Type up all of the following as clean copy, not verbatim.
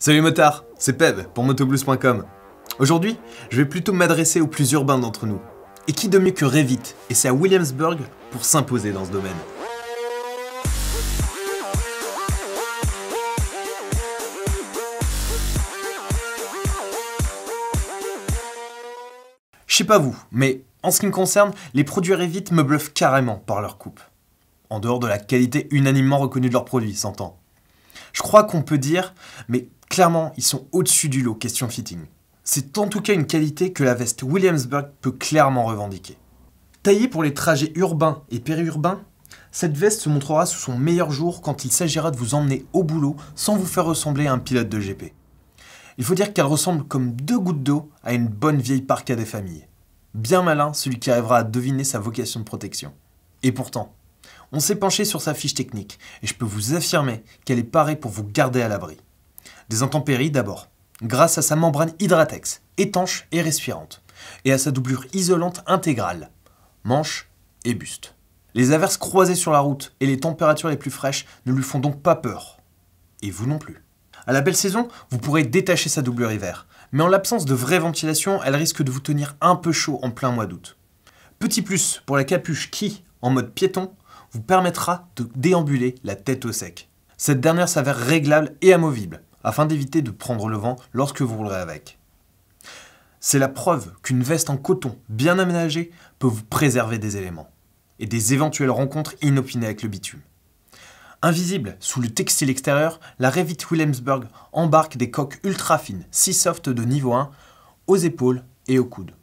Salut motard, c'est Pev pour motoblues.com. Aujourd'hui, je vais plutôt m'adresser aux plus urbains d'entre nous. Et qui de mieux que Revit et c'est à Williamsburg pour s'imposer dans ce domaine. Je sais pas vous, mais en ce qui me concerne, les produits Revit me bluffent carrément par leur coupe. En dehors de la qualité unanimement reconnue de leurs produits, s'entend. Je crois qu'on peut dire, mais clairement, ils sont au-dessus du lot question fitting. C'est en tout cas une qualité que la veste Williamsburg peut clairement revendiquer. Taillée pour les trajets urbains et périurbains, cette veste se montrera sous son meilleur jour quand il s'agira de vous emmener au boulot sans vous faire ressembler à un pilote de GP. Il faut dire qu'elle ressemble comme deux gouttes d'eau à une bonne vieille parka des familles. Bien malin celui qui arrivera à deviner sa vocation de protection. Et pourtant, on s'est penché sur sa fiche technique et je peux vous affirmer qu'elle est parée pour vous garder à l'abri. Des intempéries d'abord, grâce à sa membrane Hydratex, étanche et respirante, et à sa doublure isolante intégrale, manche et buste. Les averses croisées sur la route et les températures les plus fraîches ne lui font donc pas peur. Et vous non plus. À la belle saison, vous pourrez détacher sa doublure hiver, mais en l'absence de vraie ventilation, elle risque de vous tenir un peu chaud en plein mois d'août. Petit plus pour la capuche qui, en mode piéton, vous permettra de déambuler la tête au sec. Cette dernière s'avère réglable et amovible, afin d'éviter de prendre le vent lorsque vous roulerez avec. C'est la preuve qu'une veste en coton bien aménagée peut vous préserver des éléments, et des éventuelles rencontres inopinées avec le bitume. Invisible sous le textile extérieur, la Revit Williamsburg embarque des coques ultra fines, si soft de niveau 1, aux épaules et aux coudes.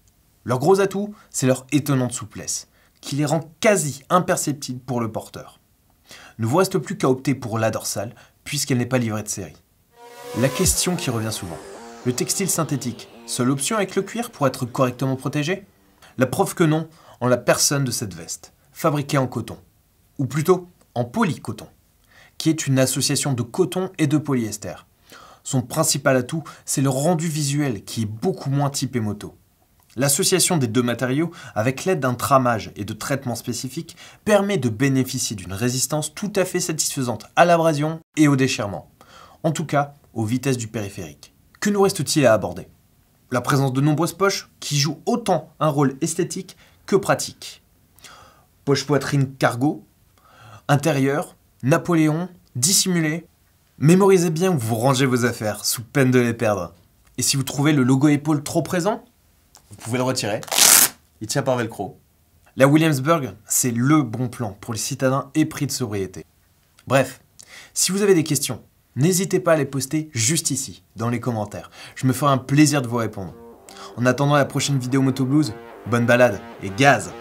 Leur gros atout, c'est leur étonnante souplesse, qui les rend quasi imperceptibles pour le porteur. Ne vous reste plus qu'à opter pour la dorsale, puisqu'elle n'est pas livrée de série. La question qui revient souvent, le textile synthétique, seule option avec le cuir pour être correctement protégé? La preuve que non, en la personne de cette veste, fabriquée en coton, ou plutôt en polycoton, qui est une association de coton et de polyester. Son principal atout, c'est le rendu visuel qui est beaucoup moins typé moto. L'association des deux matériaux, avec l'aide d'un tramage et de traitements spécifiques, permet de bénéficier d'une résistance tout à fait satisfaisante à l'abrasion et au déchirement. En tout cas, aux vitesses du périphérique. Que nous reste-t-il à aborder? La présence de nombreuses poches qui jouent autant un rôle esthétique que pratique. Poche poitrine cargo, intérieur, Napoléon, dissimulé. Mémorisez bien où vous rangez vos affaires, sous peine de les perdre. Et si vous trouvez le logo épaule trop présent, vous pouvez le retirer. Il tient par velcro. La Williamsburg, c'est le bon plan pour les citadins épris de sobriété. Bref, si vous avez des questions, n'hésitez pas à les poster juste ici, dans les commentaires. Je me ferai un plaisir de vous répondre. En attendant la prochaine vidéo Motoblues, bonne balade et gaz!